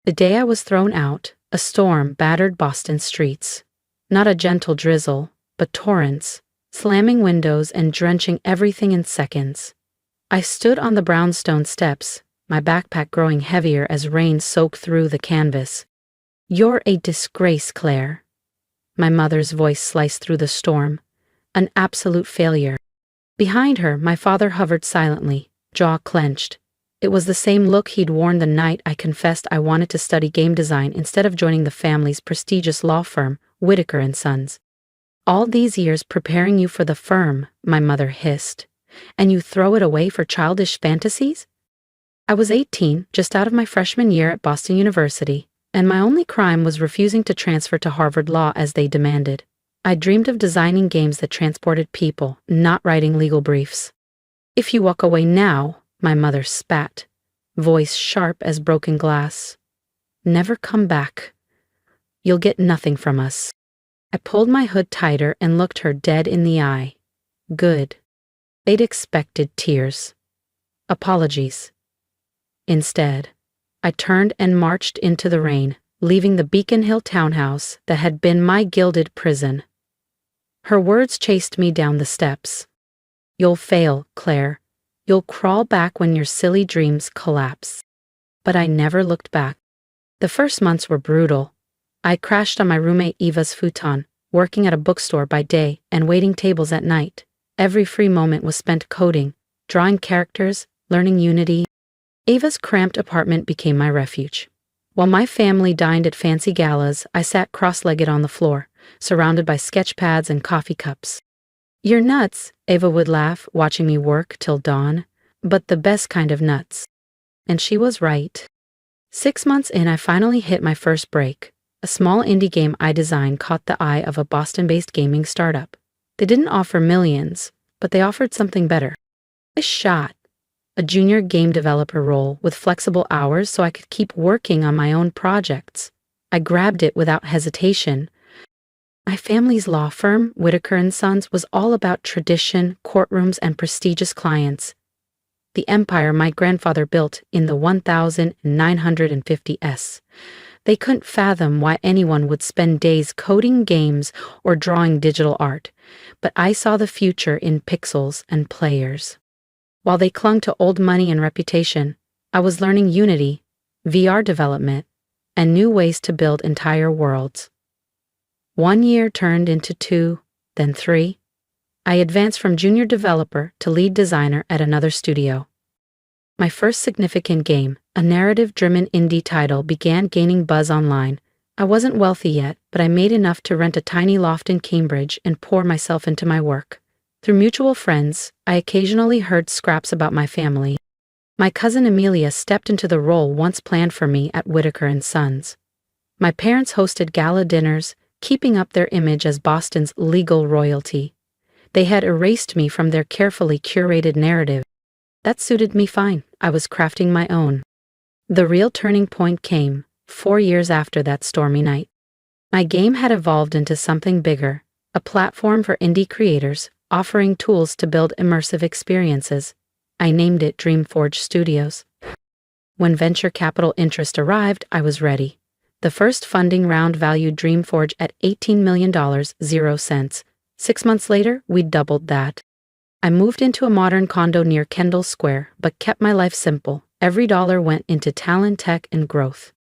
The day I was thrown out, a storm battered Boston streets. Not a gentle drizzle, but torrents, slamming windows and drenching everything in seconds. I stood on the brownstone steps, my backpack growing heavier as rain soaked through the canvas. "You're a disgrace, Claire." My mother's voice sliced through the storm. "An absolute failure." Behind her, my father hovered silently, jaw clenched. It was the same look he'd worn the night I confessed I wanted to study game design instead of joining the family's prestigious law firm, Whitaker Sons. "All these years preparing you for the firm," my mother hissed, "and you throw it away for childish fantasies?" I was 18, just out of my freshman year at Boston University, and my only crime was refusing to transfer to Harvard Law as they demanded. I dreamed of designing games that transported people, not writing legal briefs. "If you walk away now," my mother spat, voice sharp as broken glass, "never come back. You'll get nothing from us." I pulled my hood tighter and looked her dead in the eye. Good. They'd expected tears. Apologies. Instead, I turned and marched into the rain, leaving the Beacon Hill townhouse that had been my gilded prison. Her words chased me down the steps. "You'll fail, Claire. You'll crawl back when your silly dreams collapse." But I never looked back. The first months were brutal. I crashed on my roommate Eva's futon, working at a bookstore by day and waiting tables at night. Every free moment was spent coding, drawing characters, learning Unity. Eva's cramped apartment became my refuge. While my family dined at fancy galas, I sat cross-legged on the floor, surrounded by sketch pads and coffee cups. "You're nuts," Eva would laugh, watching me work till dawn, "but the best kind of nuts." And she was right. 6 months in, I finally hit my first break. A small indie game I designed caught the eye of a Boston-based gaming startup. They didn't offer millions, but they offered something better. A shot. A junior game developer role with flexible hours so I could keep working on my own projects. I grabbed it without hesitation. My family's law firm, Whitaker Sons, was all about tradition, courtrooms, and prestigious clients. The empire my grandfather built in the 1950s. They couldn't fathom why anyone would spend days coding games or drawing digital art, but I saw the future in pixels and players. While they clung to old money and reputation, I was learning Unity, VR development, and new ways to build entire worlds. 1 year turned into 2, then 3. I advanced from junior developer to lead designer at another studio. My first significant game, a narrative-driven indie title, began gaining buzz online. I wasn't wealthy yet, but I made enough to rent a tiny loft in Cambridge and pour myself into my work. Through mutual friends, I occasionally heard scraps about my family. My cousin Amelia stepped into the role once planned for me at Whitaker Sons. My parents hosted gala dinners, keeping up their image as Boston's legal royalty. They had erased me from their carefully curated narrative. That suited me fine. I was crafting my own. The real turning point came 4 years after that stormy night. My game had evolved into something bigger, a platform for indie creators, offering tools to build immersive experiences. I named it Dreamforge Studios. When venture capital interest arrived, I was ready. The first funding round valued Dreamforge at $18 million, 0 cents. 6 months later, we'd doubled that. I moved into a modern condo near Kendall Square, but kept my life simple. Every dollar went into talent, tech, and growth.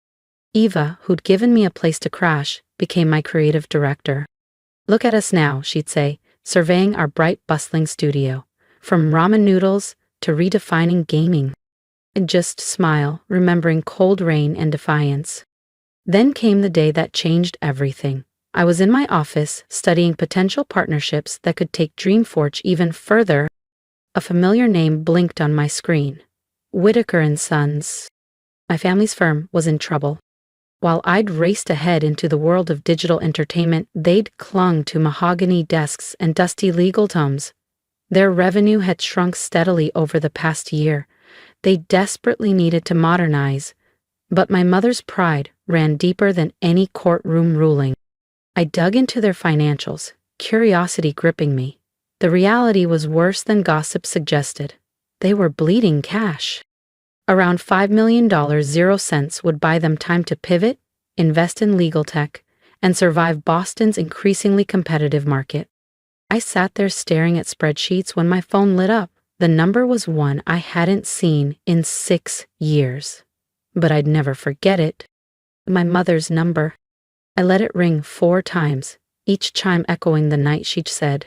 Eva, who'd given me a place to crash, became my creative director. "Look at us now," she'd say, surveying our bright, bustling studio. "From ramen noodles to redefining gaming." I'd just smile, remembering cold rain and defiance. Then came the day that changed everything. I was in my office, studying potential partnerships that could take Dreamforge even further. A familiar name blinked on my screen. Whitaker Sons. My family's firm was in trouble. While I'd raced ahead into the world of digital entertainment, they'd clung to mahogany desks and dusty legal tomes. Their revenue had shrunk steadily over the past year. They desperately needed to modernize. But my mother's pride ran deeper than any courtroom ruling. I dug into their financials, curiosity gripping me. The reality was worse than gossip suggested. They were bleeding cash. Around $5 million 0 cents would buy them time to pivot, invest in legal tech, and survive Boston's increasingly competitive market. I sat there staring at spreadsheets when my phone lit up. The number was one I hadn't seen in 6 years. But I'd never forget it. My mother's number. I let it ring 4 times, each chime echoing the night she'd said,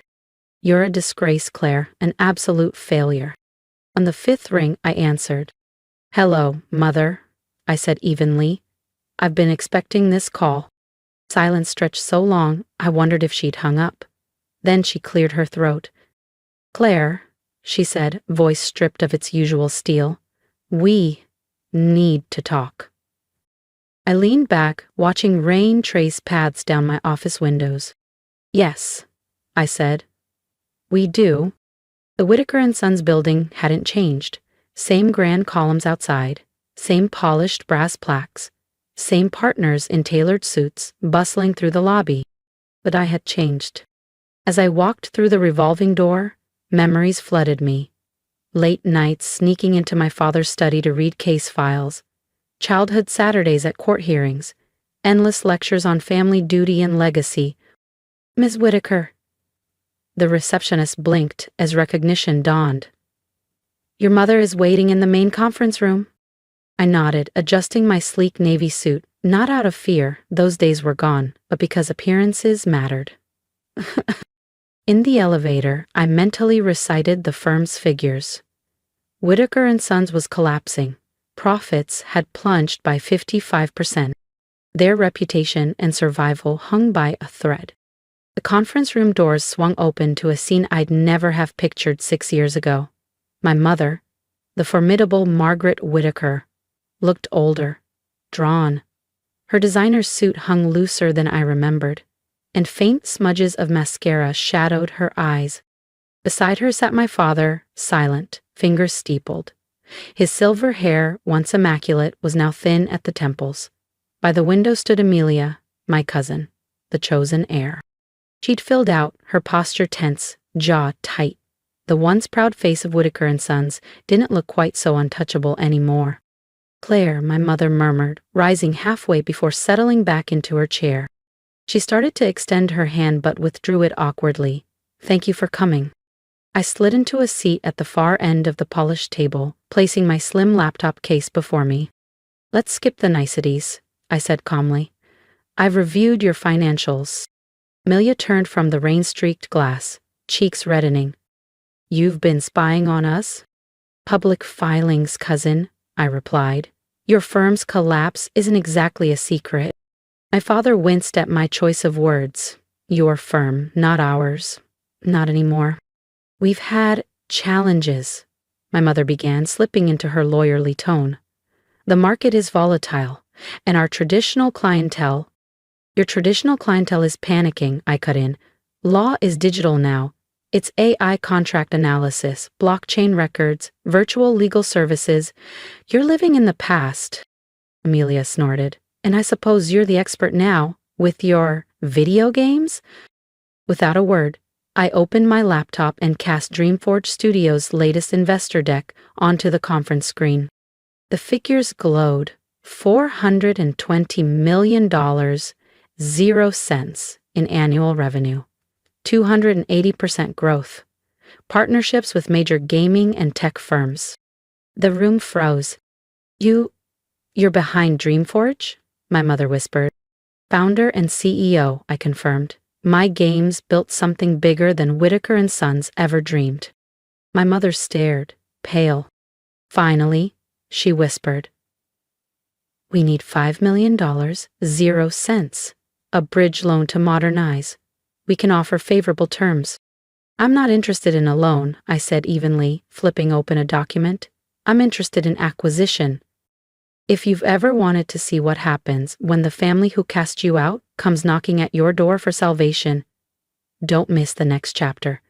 "You're a disgrace, Claire, an absolute failure." On the 5th ring, I answered. "Hello, Mother," I said evenly. "I've been expecting this call." Silence stretched so long, I wondered if she'd hung up. Then she cleared her throat. "Claire," she said, voice stripped of its usual steel, "we need to talk." I leaned back, watching rain trace paths down my office windows. "Yes," I said. "We do." The Whitaker Sons building hadn't changed. Same grand columns outside, same polished brass plaques, same partners in tailored suits bustling through the lobby. But I had changed. As I walked through the revolving door, memories flooded me. Late nights sneaking into my father's study to read case files, childhood Saturdays at court hearings, endless lectures on family duty and legacy. "Ms. Whitaker." The receptionist blinked as recognition dawned. "Your mother is waiting in the main conference room." I nodded, adjusting my sleek navy suit, not out of fear, those days were gone, but because appearances mattered. In the elevator, I mentally recited the firm's figures. Whitaker Sons was collapsing. Profits had plunged by 55%. Their reputation and survival hung by a thread. The conference room doors swung open to a scene I'd never have pictured 6 years ago. My mother, the formidable Margaret Whitaker, looked older, drawn. Her designer suit hung looser than I remembered, and faint smudges of mascara shadowed her eyes. Beside her sat my father, silent, fingers steepled. His silver hair, once immaculate, was now thin at the temples. By the window stood Amelia, my cousin, the chosen heir. She'd filled out, her posture tense, jaw tight. The once proud face of Whitaker Sons didn't look quite so untouchable anymore. "Claire," my mother murmured, rising halfway before settling back into her chair. She started to extend her hand but withdrew it awkwardly. "Thank you for coming." I slid into a seat at the far end of the polished table, placing my slim laptop case before me. "Let's skip the niceties," I said calmly. "I've reviewed your financials." Amelia turned from the rain-streaked glass, cheeks reddening. "You've been spying on us?" "Public filings, cousin," I replied. "Your firm's collapse isn't exactly a secret." My father winced at my choice of words. "Your firm, not ours. Not anymore." "We've had challenges," my mother began, slipping into her lawyerly tone. "The market is volatile, and our traditional clientele—" "Your traditional clientele is panicking," I cut in. "Law is digital now. It's AI contract analysis, blockchain records, virtual legal services. You're living in the past." Amelia snorted. "And I suppose you're the expert now, with your video games?" Without a word, I opened my laptop and cast Dreamforge Studios' latest investor deck onto the conference screen. The figures glowed. $420 million, 0 cents in annual revenue. 280% growth. Partnerships with major gaming and tech firms. The room froze. You're behind Dreamforge?" my mother whispered. "Founder and CEO," I confirmed. "My games built something bigger than Whitaker Sons ever dreamed." My mother stared, pale. "Finally," she whispered. "We need $5 million, 0 cents. A bridge loan to modernize. We can offer favorable terms." "I'm not interested in a loan," I said evenly, flipping open a document. "I'm interested in acquisition. If you've ever wanted to see what happens when the family who cast you out comes knocking at your door for salvation, don't miss the next chapter.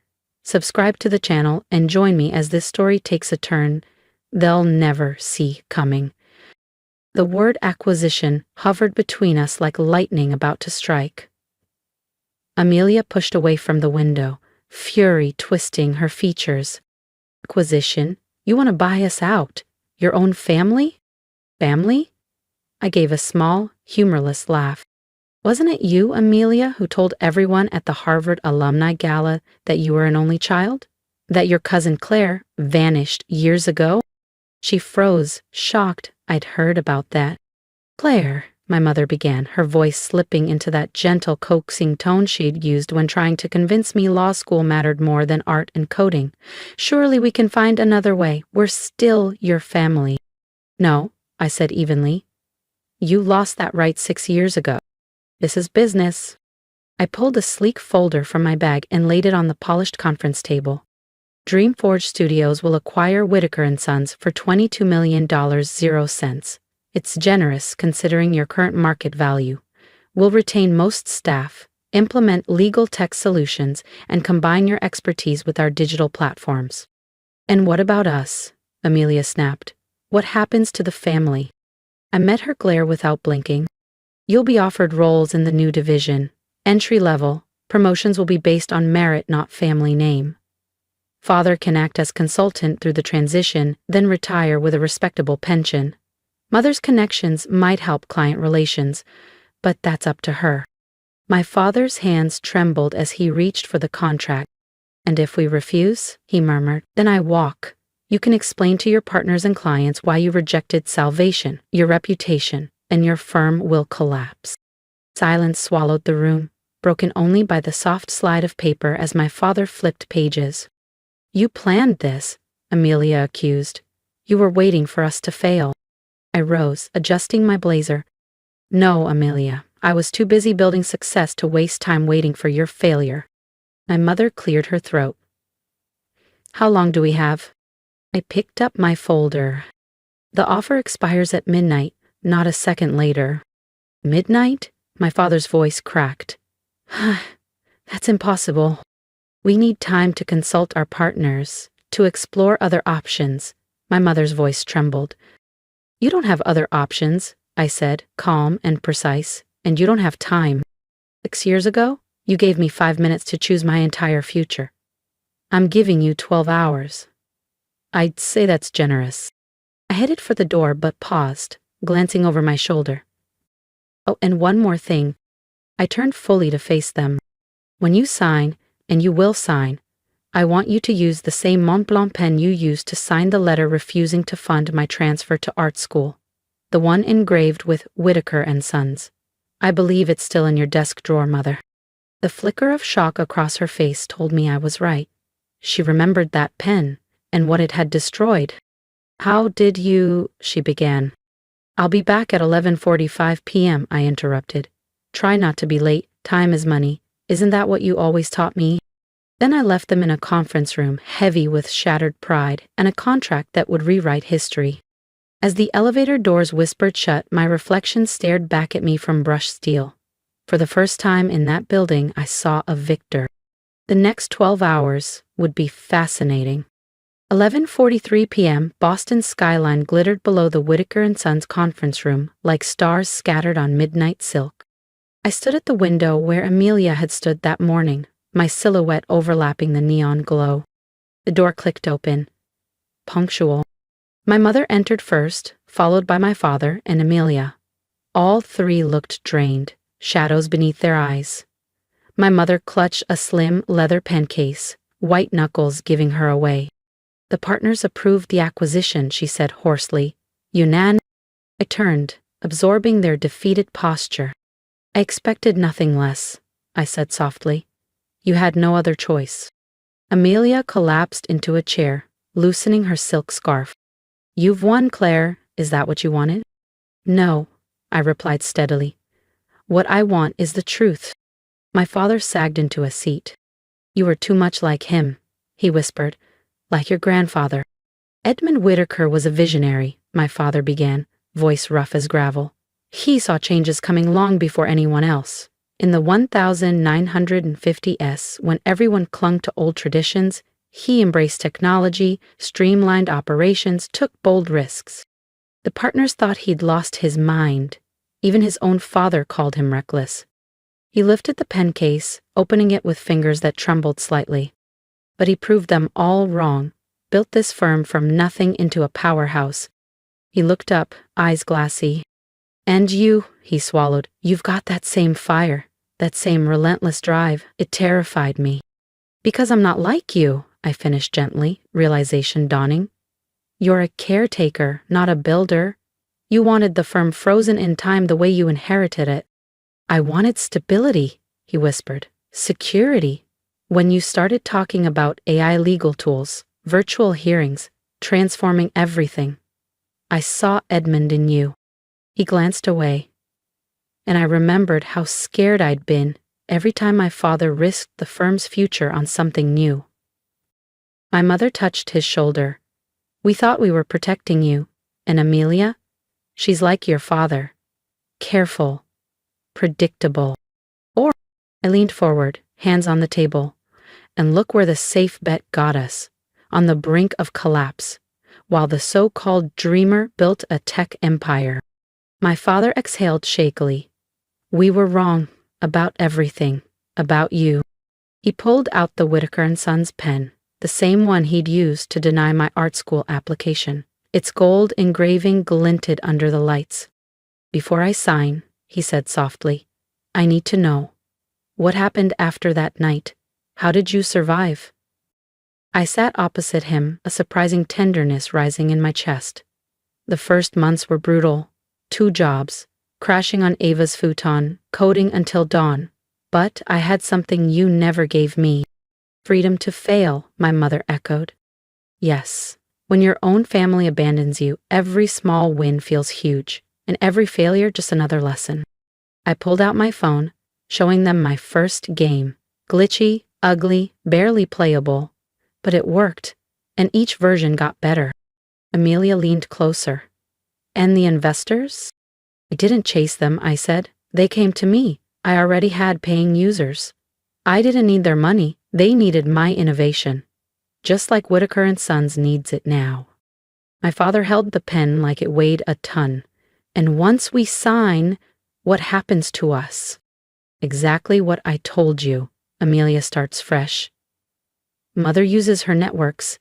Subscribe to the channel and join me as this story takes a turn they'll never see coming." The word acquisition hovered between us like lightning about to strike. Amelia pushed away from the window, fury twisting her features. "Acquisition? You want to buy us out? Your own family? Family? I gave a small, humorless laugh. Wasn't it you, Amelia, who told everyone at the Harvard Alumni Gala that you were an only child? That your cousin Claire vanished years ago? She froze, shocked I'd heard about that. Claire, my mother began, her voice slipping into that gentle, coaxing tone she'd used when trying to convince me law school mattered more than art and coding. Surely we can find another way. We're still your family. No, I said evenly. You lost that right 6 years ago. This is business. I pulled a sleek folder from my bag and laid it on the polished conference table. Dreamforge Studios will acquire Whitaker Sons for $22 million, 0 cents. It's generous considering your current market value. We'll retain most staff, implement legal tech solutions, and combine your expertise with our digital platforms. And what about us? Amelia snapped. What happens to the family? I met her glare without blinking. You'll be offered roles in the new division. Entry level. Promotions will be based on merit, not family name. Father can act as consultant through the transition, then retire with a respectable pension. Mother's connections might help client relations, but that's up to her. My father's hands trembled as he reached for the contract. And if we refuse, he murmured, then I walk. You can explain to your partners and clients why you rejected salvation, your reputation, and your firm will collapse. Silence swallowed the room, broken only by the soft slide of paper as my father flipped pages. You planned this, Amelia accused. You were waiting for us to fail. I rose, adjusting my blazer. No, Amelia, I was too busy building success to waste time waiting for your failure. My mother cleared her throat. How long do we have? I picked up my folder. The offer expires at midnight, not a second later. Midnight? My father's voice cracked. That's impossible. We need time to consult our partners, to explore other options. My mother's voice trembled. You don't have other options, I said, calm and precise, and you don't have time. 6 years ago, you gave me 5 minutes to choose my entire future. I'm giving you 12 hours. I'd say that's generous. I headed for the door but paused, glancing over my shoulder. Oh, and one more thing. I turned fully to face them. When you sign, and you will sign, I want you to use the same Mont Blanc pen you used to sign the letter refusing to fund my transfer to art school. The one engraved with Whitaker and Sons. I believe it's still in your desk drawer, Mother. The flicker of shock across her face told me I was right. She remembered that pen, and what it had destroyed. How did you, she began. I'll be back at 11:45 p.m., I interrupted. Try not to be late, time is money. Isn't that what you always taught me? Then I left them in a conference room, heavy with shattered pride, and a contract that would rewrite history. As the elevator doors whispered shut, my reflection stared back at me from brushed steel. For the first time in that building, I saw a victor. The next 12 hours would be fascinating. 11:43 p.m., Boston's skyline glittered below the Whitaker Sons conference room like stars scattered on midnight silk. I stood at the window where Amelia had stood that morning, my silhouette overlapping the neon glow. The door clicked open. Punctual. My mother entered first, followed by my father and Amelia. All three looked drained, shadows beneath their eyes. My mother clutched a slim leather pen case, white knuckles giving her away. The partners approved the acquisition, she said hoarsely. I turned, absorbing their defeated posture. I expected nothing less, I said softly. You had no other choice. Amelia collapsed into a chair, loosening her silk scarf. You've won, Claire. Is that what you wanted? No, I replied steadily. What I want is the truth. My father sagged into a seat. You were too much like him, he whispered, like your grandfather. Edmund Whitaker was a visionary, my father began, voice rough as gravel. He saw changes coming long before anyone else. In the 1950s, when everyone clung to old traditions, he embraced technology, streamlined operations, took bold risks. The partners thought he'd lost his mind. Even his own father called him reckless. He lifted the pen case, opening it with fingers that trembled slightly. But he proved them all wrong, built this firm from nothing into a powerhouse, He looked up, eyes glassy. And you, he swallowed, you've got that same fire, that same relentless drive. It terrified me. Because I'm not like you, I finished gently, realization dawning. You're a caretaker, not a builder. You wanted the firm frozen in time the way you inherited it. I wanted stability, he whispered. Security. When you started talking about AI legal tools, virtual hearings, transforming everything, I saw Edmund in you. He glanced away, and I remembered how scared I'd been every time my father risked the firm's future on something new. My mother touched his shoulder. We thought we were protecting you, and Amelia? She's like your father. Careful. Predictable. Or, I leaned forward, hands on the table, and look where the safe bet got us, on the brink of collapse, while the so-called dreamer built a tech empire. My father exhaled shakily. We were wrong about everything, about you. He pulled out the Whitaker Sons pen, the same one he'd used to deny my art school application. Its gold engraving glinted under the lights. Before I sign, he said softly, I need to know. What happened after that night? How did you survive? I sat opposite him, a surprising tenderness rising in my chest. The first months were brutal. 2 jobs, crashing on Ava's futon, coding until dawn. But I had something you never gave me. Freedom to fail, my mother echoed. Yes, when your own family abandons you, every small win feels huge, and every failure just another lesson. I pulled out my phone, showing them my first game. Glitchy, ugly, barely playable. But it worked, and each version got better. Amelia leaned closer. And the investors? I didn't chase them, I said. They came to me. I already had paying users. I didn't need their money. They needed my innovation. Just like Whitaker Sons needs it now. My father held the pen like it weighed a ton. And once we sign, what happens to us? Exactly what I told you. Amelia starts fresh. Mother uses her networks.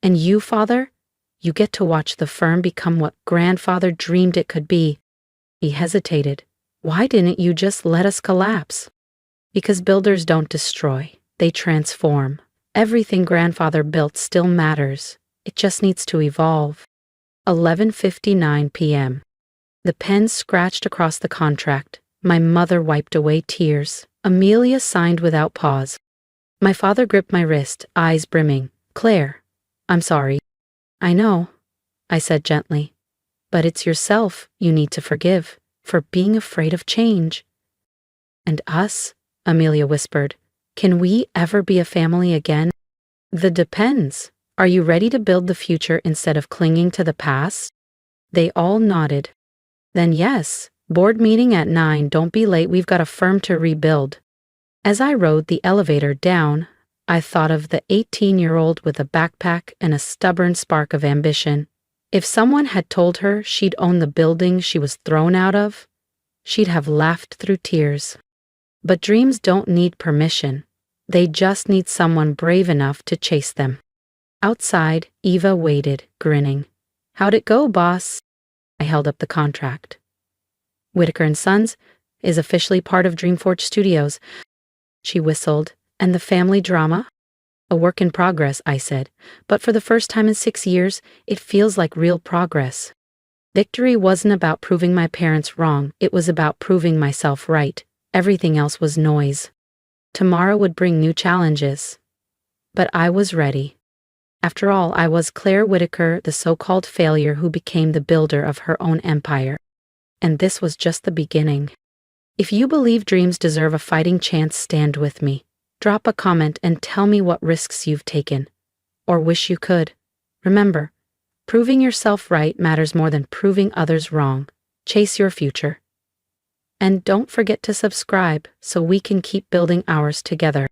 And you, father? You get to watch the firm become what grandfather dreamed it could be. He hesitated. Why didn't you just let us collapse? Because builders don't destroy, they transform. Everything grandfather built still matters. It just needs to evolve. 11:59 p.m. The pen scratched across the contract. My mother wiped away tears. Amelia signed without pause. My father gripped my wrist, eyes brimming. Claire, I'm sorry. I know, I said gently. But it's yourself you need to forgive for being afraid of change. And us, Amelia whispered. Can we ever be a family again? That depends. Are you ready to build the future instead of clinging to the past? They all nodded. Then yes, board meeting at 9, don't be late, we've got a firm to rebuild. As I rode the elevator down, I thought of the 18-year-old with a backpack and a stubborn spark of ambition. If someone had told her she'd own the building she was thrown out of, she'd have laughed through tears. But dreams don't need permission. They just need someone brave enough to chase them. Outside, Eva waited, grinning. How'd it go, boss? I held up the contract. Whitaker Sons is officially part of Dreamforge Studios. She whistled. And the family drama? A work in progress, I said, but for the first time in 6 years, it feels like real progress. Victory wasn't about proving my parents wrong, it was about proving myself right. Everything else was noise. Tomorrow would bring new challenges. But I was ready. After all, I was Claire Whitaker, the so-called failure who became the builder of her own empire. And this was just the beginning. If you believe dreams deserve a fighting chance, stand with me. Drop a comment and tell me what risks you've taken, or wish you could. Remember, proving yourself right matters more than proving others wrong. Chase your future. And don't forget to subscribe so we can keep building ours together.